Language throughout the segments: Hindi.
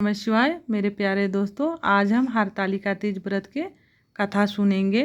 नमः शिवाय मेरे प्यारे दोस्तों, आज हम हरतालिका तीज व्रत के कथा सुनेंगे।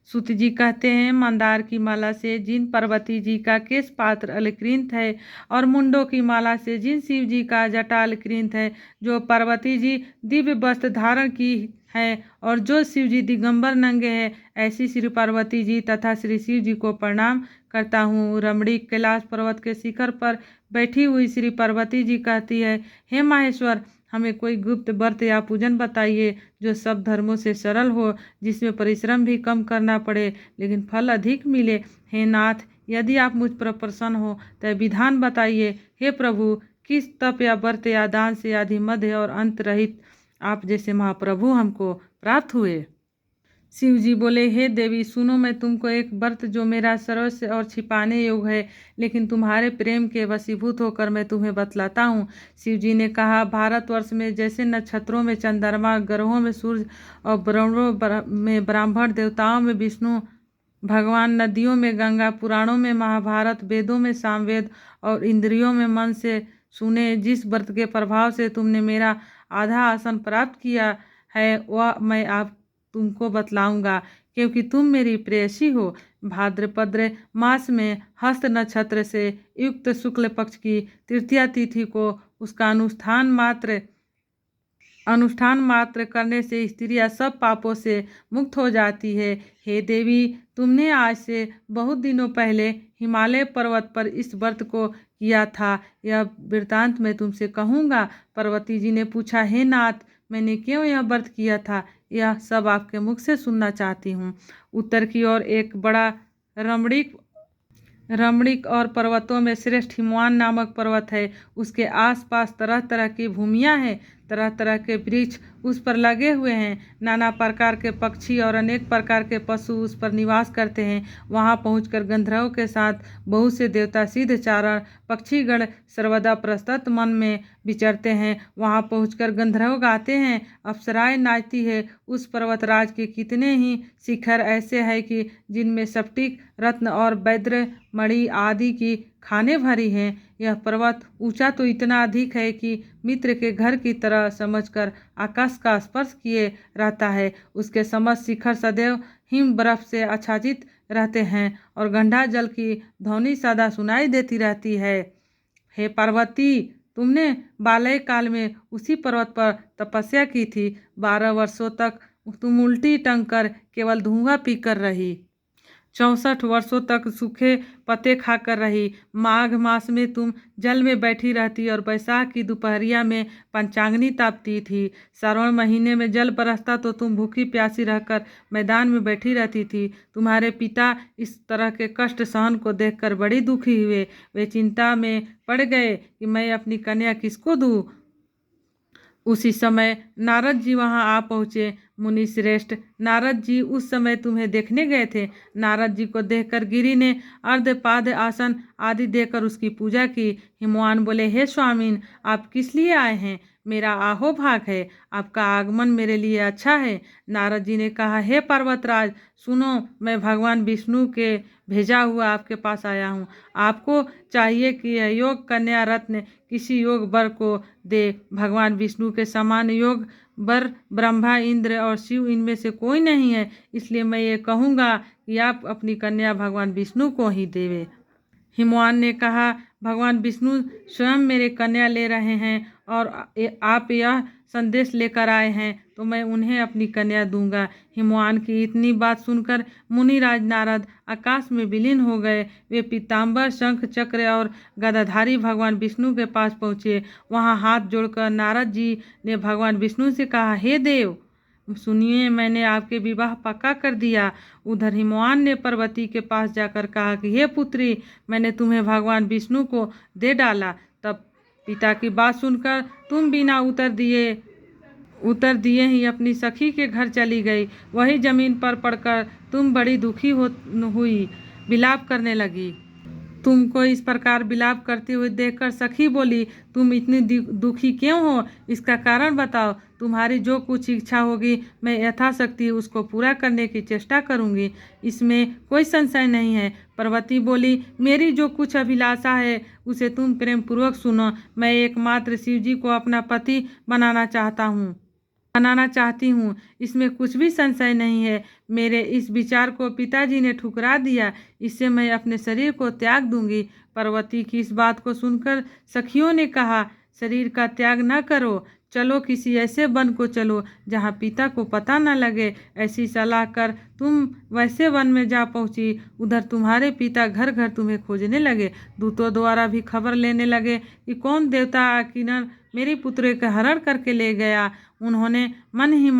सूत जी कहते हैं, मंदार की माला से जिन पार्वती जी का केश पात्र अलकृत है और मुंडों की माला से जिन शिव जी का जटा अलकृत है, जो पार्वती जी दिव्य वस्त्र धारण की है और जो शिव जी दिगंबर नंगे हैं, ऐसी श्री पार्वती जी तथा श्री शिव जी को प्रणाम करता हूँ। रमणी कैलाश पर्वत के शिखर पर बैठी हुई श्री पार्वती जी कहती है, हे माहेश्वर, हमें कोई गुप्त व्रत या पूजन बताइए जो सब धर्मों से सरल हो, जिसमें परिश्रम भी कम करना पड़े लेकिन फल अधिक मिले। हे नाथ, यदि आप मुझ पर प्रसन्न हो तो विधान बताइए। हे प्रभु, किस तप या व्रत या दान से आदि मध्य और अंत रहित आप जैसे महाप्रभु हमको प्राप्त हुए। शिव जी बोले, हे देवी सुनो, मैं तुमको एक व्रत जो मेरा सरस और छिपाने योग है, लेकिन तुम्हारे प्रेम के वशीभूत होकर मैं तुम्हें बतलाता हूँ। शिव जी ने कहा, भारतवर्ष में जैसे नक्षत्रों में चंद्रमा, ग्रहों में सूर्य और ब्रह्मों में ब्राह्मण, देवताओं में विष्णु भगवान, नदियों में गंगा, पुराणों में महाभारत, वेदों में सामवेद और इंद्रियों में मन से सुने जिस व्रत के प्रभाव से तुमने मेरा आधा आसन प्राप्त किया है, वह मैं आप तुमको बतलाऊंगा, क्योंकि तुम मेरी प्रेयसी हो। भाद्रपद मास में हस्त नक्षत्र से युक्त शुक्ल पक्ष की तृतीया तिथि को उसका अनुष्ठान मात्र करने से स्त्रियां सब पापों से मुक्त हो जाती है। हे देवी, तुमने आज से बहुत दिनों पहले हिमालय पर्वत पर इस व्रत को किया था, यह वृतांत मैं तुमसे कहूँगा। पार्वती जी ने पूछा, हे नाथ, मैंने क्यों यह व्रत किया था, यह सब आपके मुख से सुनना चाहती हूँ। उत्तर की ओर एक बड़ा रमणीक और पर्वतों में श्रेष्ठ हिमवान नामक पर्वत है। उसके आसपास तरह तरह की भूमियाँ हैं, तरह तरह के वृक्ष उस पर लगे हुए हैं, नाना प्रकार के पक्षी और अनेक प्रकार के पशु उस पर निवास करते हैं। वहाँ पहुंचकर गंधर्वों के साथ बहुत से देवता सिद्ध चारण पक्षीगण सर्वदा प्रस्तुत मन में विचरते हैं। वहाँ पहुंचकर गंधर्व गाते हैं, अप्सराएं नाचती है। उस पर्वतराज के कितने ही शिखर ऐसे हैं कि जिनमें स्फटिक, रत्न और वैद्य मणि आदि की खाने भरी हैं। यह पर्वत ऊंचा तो इतना अधिक है कि मित्र के घर की तरह समझकर आकाश का स्पर्श किए रहता है। उसके समस्त शिखर सदैव हिम बर्फ से आच्छादित रहते हैं और गंगा जल की ध्वनि सदा सुनाई देती रहती है। हे पार्वती, तुमने बालय काल में उसी पर्वत पर तपस्या की थी। 12 वर्षों तक तुम उल्टी टंग कर केवल धुआं पीकर रही। 64 वर्षों तक सूखे पत्ते खाकर रही। माघ मास में तुम जल में बैठी रहती और बैसाख की दोपहरिया में पंचाग्नि तापती थी। श्रावण महीने में जल बरसता तो तुम भूखी प्यासी रहकर मैदान में बैठी रहती थी। तुम्हारे पिता इस तरह के कष्ट सहन को देखकर बड़ी दुखी हुए। वे चिंता में पड़ गए कि मैं अपनी कन्या किसको दूँ। उसी समय नारद जी वहां आ पहुँचे। मुनि श्रेष्ठ नारद जी उस समय तुम्हें देखने गए थे। नारद जी को देखकर गिरि ने अर्धपाद आसन आदि देकर उसकी पूजा की। हिमवान बोले, हे स्वामीन, आप किस लिए आए हैं? मेरा आहोभाग है, आपका आगमन मेरे लिए अच्छा है। नारद जी ने कहा, हे पर्वतराज सुनो, मैं भगवान विष्णु के भेजा हुआ आपके पास आया हूँ। आपको चाहिए कि यह योग कन्या रत्न किसी योग वर को दे। भगवान विष्णु के समान योग वर ब्रह्मा, इंद्र और शिव इनमें से कोई नहीं है, इसलिए मैं ये कहूँगा कि आप अपनी कन्या भगवान विष्णु को ही देवे। हिमवान ने कहा, भगवान विष्णु स्वयं मेरे कन्या ले रहे हैं और आप यह संदेश लेकर आए हैं तो मैं उन्हें अपनी कन्या दूंगा। हिमवान की इतनी बात सुनकर मुनिराज नारद आकाश में विलीन हो गए। वे पीताम्बर, शंख, चक्र और गदाधारी भगवान विष्णु के पास पहुँचे। वहाँ हाथ जोड़कर नारद जी ने भगवान विष्णु से कहा, हे देव सुनिए, मैंने आपके विवाह पक्का कर दिया। उधर हिमवान ने पार्वती के पास जाकर कहा कि हे पुत्री, मैंने तुम्हें भगवान विष्णु को दे डाला। तब पिता की बात सुनकर तुम बिना उतर दिए ही अपनी सखी के घर चली गई। वही जमीन पर पड़कर तुम बड़ी दुखी हुई, विलाप करने लगी। तुमको इस प्रकार विलाप करते हुए देखकर सखी बोली, तुम इतनी दुखी क्यों हो? इसका कारण बताओ। तुम्हारी जो कुछ इच्छा होगी मैं यथाशक्ति उसको पूरा करने की चेष्टा करूंगी, इसमें कोई संशय नहीं है। पार्वती बोली, मेरी जो कुछ अभिलाषा है उसे तुम प्रेम पूर्वक सुनो। मैं एकमात्र शिव जी को अपना पति बनाना चाहती हूँ, इसमें कुछ भी संशय नहीं है। मेरे इस विचार को पिताजी ने ठुकरा दिया, इससे मैं अपने शरीर को त्याग दूंगी। पार्वती की इस बात को सुनकर सखियों ने कहा, शरीर का त्याग न करो, चलो किसी ऐसे वन को चलो जहाँ पिता को पता न लगे। ऐसी सलाह कर तुम वैसे वन में जा पहुँची। उधर तुम्हारे पिता घर घर तुम्हें खोजने लगे। दूतों द्वारा भी खबर लेने लगे कि कौन देवता आखिर मेरी पुत्री का हरण करके ले गया। उन्होंने मन ही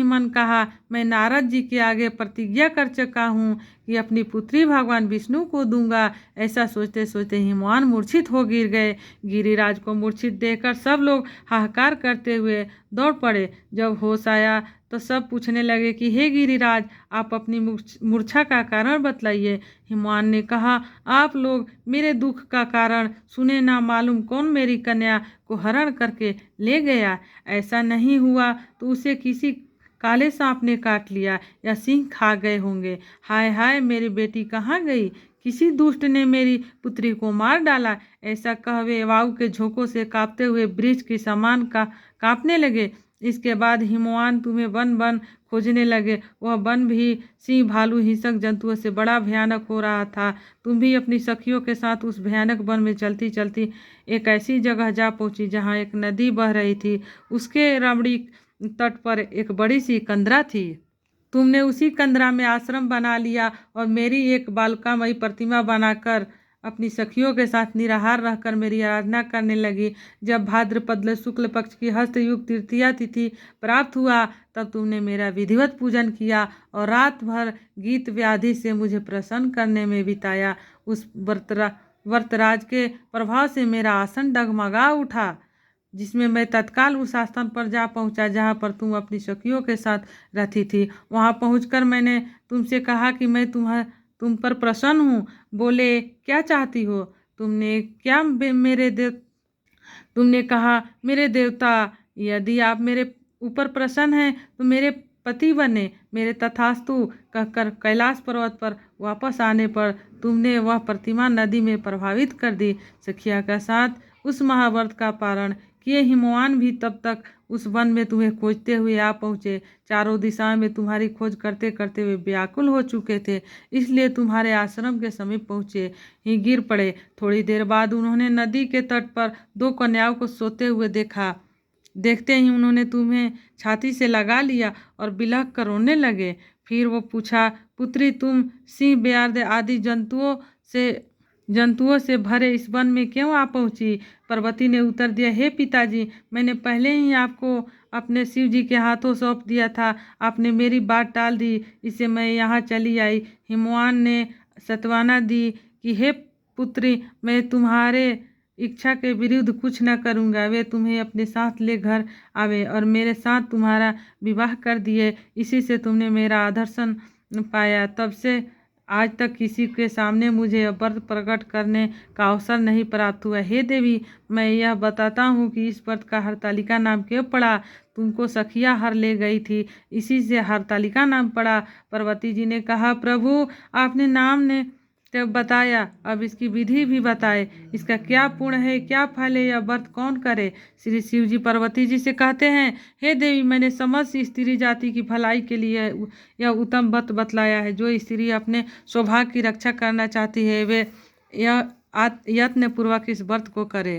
मन कहा, मैं नारद जी के आगे प्रतिज्ञा कर चुका हूँ कि अपनी पुत्री भगवान विष्णु को दूंगा। ऐसा सोचते सोचते हिमवान मूर्छित हो गिर गए। गिरिराज को मूर्छित देखकर सब लोग हाहाकार करते हुए दौड़ पड़े। जब होश आया तो सब पूछने लगे कि हे गिरिराज, आप अपनी मूर्छा का कारण बतलाइए। हिमवान ने कहा, आप लोग मेरे दुख का कारण सुने ना, मालूम कौन मेरी कन्या को हरण करके ले गया। ऐसा नहीं हुआ तो उसे किसी काले सांप ने काट लिया या सिंह खा गए होंगे। हाय हाय, मेरी बेटी कहाँ गई? किसी दुष्ट ने मेरी पुत्री को मार डाला। ऐसा कह वे वायु के झोंकों से कांपते हुए वृक्ष के समान कांपने लगे। इसके बाद हिमवान तुम्हें वन वन खोजने लगे। वह वन भी सिंह, भालू, हिंसक जंतुओं से बड़ा भयानक हो रहा था। तुम भी अपनी सखियों के साथ उस भयानक वन में चलती चलती एक ऐसी जगह जा पहुंची जहां एक नदी बह रही थी। उसके रमणीक तट पर एक बड़ी सी कंदरा थी। तुमने उसी कंदरा में आश्रम बना लिया और मेरी एक बालकामयी प्रतिमा बनाकर अपनी सखियों के साथ निराहार रहकर मेरी आराधना करने लगी। जब भाद्रपद शुक्ल पक्ष की हस्तयुक्त तृतीया तिथि प्राप्त हुआ तब तुमने मेरा विधिवत पूजन किया और रात भर गीत व्याधि से मुझे प्रसन्न करने में बिताया। उस व्रतराज के प्रभाव से मेरा आसन डगमगा उठा, जिसमें मैं तत्काल उस आस्थान पर जा पहुंचा जहां पर तुम अपनी सखियों के साथ रहती थी। वहां पहुंचकर मैंने तुमसे कहा कि मैं तुम पर प्रसन्न हूँ। बोले, क्या चाहती हो? तुमने कहा, मेरे देवता, यदि आप मेरे ऊपर प्रसन्न हैं तो मेरे पति बने। मेरे तथास्तु कहकर कैलाश पर्वत पर वापस आने पर तुमने वह प्रतिमा नदी में प्रभावित कर दी। सखिया का साथ उस महाव्रत का पारण किए हिमवान भी तब तक उस वन में तुम्हें खोजते हुए आ पहुँचे। चारों दिशाओं में तुम्हारी खोज करते करते वे व्याकुल हो चुके थे, इसलिए तुम्हारे आश्रम के समीप पहुँचे ही गिर पड़े। थोड़ी देर बाद उन्होंने नदी के तट पर दो कन्याओं को सोते हुए देखा। देखते ही उन्होंने तुम्हें छाती से लगा लिया और बिलख कर रोने लगे। फिर वो पूछा, पुत्री, तुम सिंह, बेयार्द आदि जंतुओं से भरे इस वन में क्यों आ पहुंची? पार्वती ने उत्तर दिया, हे पिताजी, मैंने पहले ही आपको अपने शिव जी के हाथों सौंप दिया था। आपने मेरी बात टाल दी, इससे मैं यहाँ चली आई। हिमवान ने सत्वाना दी कि हे पुत्री, मैं तुम्हारे इच्छा के विरुद्ध कुछ न करूँगा। वे तुम्हें अपने साथ ले घर आवे और मेरे साथ तुम्हारा विवाह कर दिए। इसी से तुमने मेरा आदर्शन पाया। तब से आज तक किसी के सामने मुझे व्रत प्रकट करने का अवसर नहीं प्राप्त हुआ। हे देवी, मैं यह बताता हूँ कि इस व्रत का हरतालिका नाम क्यों पड़ा। तुमको सखिया हर ले गई थी, इसी से हरतालिका नाम पड़ा। पार्वती जी ने कहा, प्रभु, आपने नाम ने तो बताया, अब इसकी विधि भी बताए। इसका क्या पुण्य है, क्या फल है, यह व्रत कौन करे? श्री शिव जी पार्वती जी से कहते हैं, हे देवी, मैंने समस्त स्त्री जाति की भलाई के लिए यह उत्तम व्रत बतलाया है। जो स्त्री अपने सौभाग्य की रक्षा करना चाहती है वे यह यत्न पूर्वक इस व्रत को करे।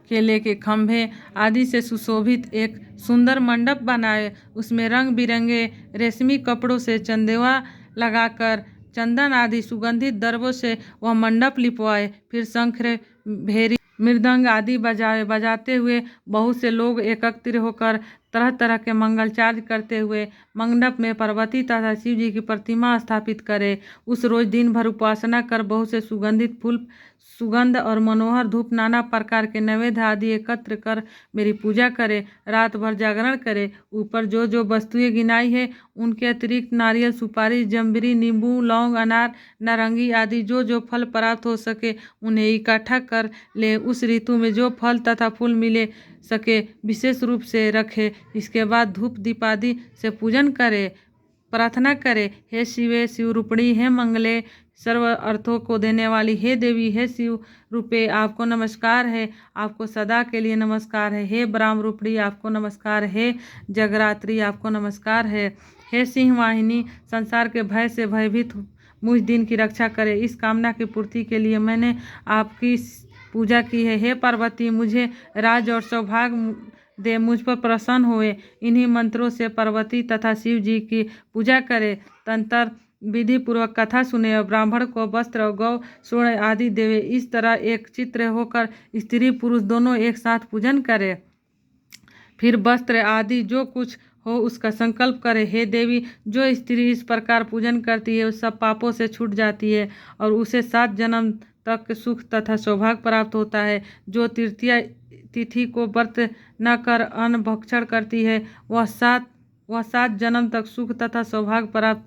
केले के खंभे आदि से सुशोभित एक सुंदर मंडप बनाए, उसमें रंग बिरंगे रेशमी कपड़ों से चंदेवा लगाकर चंदन आदि सुगंधित दर्बों से वह मंडप लिपवाए। फिर शंख, भेरी, मृदंग आदि बजाते हुए बहुत से लोग एकत्रित होकर तरह तरह के मंगलचार्य करते हुए मंडप में पार्वती तथा शिव जी की प्रतिमा स्थापित करे। उस रोज दिन भर उपासना कर बहुत से सुगंधित फूल, सुगंध और मनोहर धूप, नाना प्रकार के नैवेद्य आदि एकत्र कर मेरी पूजा करे। रात भर जागरण करे। ऊपर जो जो वस्तुएं गिनाई है उनके अतिरिक्त नारियल, सुपारी, जम्बीरी, नींबू, लौंग, अनार, नारंगी आदि जो जो फल प्राप्त हो सके उन्हें इकट्ठा कर ले। उस ऋतु में जो फल तथा फूल मिले सके विशेष रूप से रखे। इसके बाद धूप दीप आदि से पूजन करे, प्रार्थना करे, हे शिवे शिवरूपिणी, हे मंगले, सर्व अर्थों को देने वाली, हे देवी, हे शिव रूपे आपको नमस्कार है, आपको सदा के लिए नमस्कार है। हे ब्राह्म रूपिणी आपको नमस्कार, हे जगरात्रि आपको नमस्कार है। हे सिंह वाहिनी, संसार के भय से भयभीत मुझ दिन की रक्षा करे। इस कामना की पूर्ति के लिए मैंने आपकी पूजा की है। हे पार्वती, मुझे राज और सौभाग्य दे, मुझ पर प्रसन्न हुए। इन्हीं मंत्रों से पार्वती तथा शिव जी की पूजा करे। तंत्र विधि पूर्वक कथा सुने और ब्राह्मण को वस्त्र और गौ स्वर्ण आदि देवे। इस तरह एक चित्र होकर स्त्री पुरुष दोनों एक साथ पूजन करे। फिर वस्त्र आदि जो कुछ हो उसका संकल्प करे। हे देवी, जो स्त्री इस प्रकार पूजन करती है उस सब पापों से छूट जाती है और उसे 7 जन्म तक सुख तथा सौभाग्य प्राप्त होता है। जो तृतीया तिथि को व्रत न कर अन्न भक्षण करती है वह सात जन्म तक सुख तथा सौभाग्य प्राप्त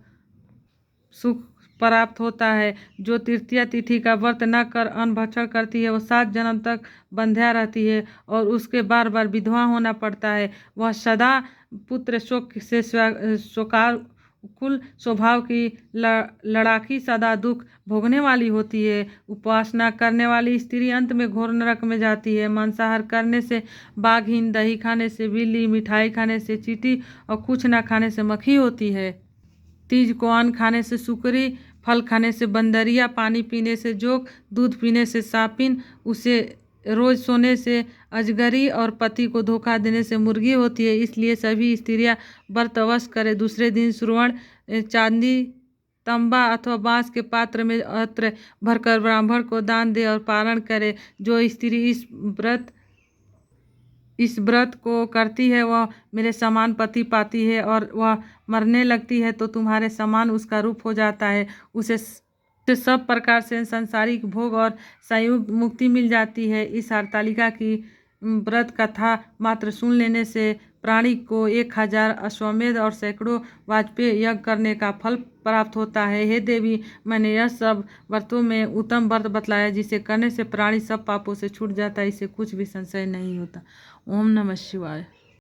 होता है। जो तृतीया तिथि का व्रत न कर अन्न भक्षण करती है वह 7 जन्म तक बंध्या रहती है और उसके बार बार विधवा होना पड़ता है। वह सदा पुत्र शोक से शोकाकुल स्वभाव की लड़ाकी सदा दुख भोगने वाली होती है। उपासना करने वाली स्त्री अंत में घोर नरक में जाती है। मांसाहार करने से बाघहीन, दही खाने से बिल्ली, मिठाई खाने से चींटी और कुछ न खाने से मक्खी होती है। तीज को अन्न खाने से सुकरी, फल खाने से बंदरिया, पानी पीने से जोक, दूध पीने से सापिन, उसे रोज सोने से अजगरी और पति को धोखा देने से मुर्गी होती है। इसलिए सभी स्त्रियां व्रत अवश्य करें। दूसरे दिन स्वर्ण, चांदी, तंबा अथवा बांस के पात्र में अत्र भरकर ब्राह्मण को दान दे और पारण करे। जो स्त्री इस व्रत को करती है वह मेरे समान पति पाती है और वह मरने लगती है तो तुम्हारे समान उसका रूप हो जाता है। उसे सब प्रकार से सांसारिक भोग और संयुक्त मुक्ति मिल जाती है। इस हरतालिका की व्रत कथा मात्र सुन लेने से प्राणी को 1000 अश्वमेध और सैकड़ों वाजपेय यज्ञ करने का फल प्राप्त होता है। हे देवी, मैंने यह सब व्रतों में उत्तम व्रत बतलाया जिसे करने से प्राणी सब पापों से छूट जाता है। इसे कुछ भी संशय नहीं होता। ओम नमः शिवाय।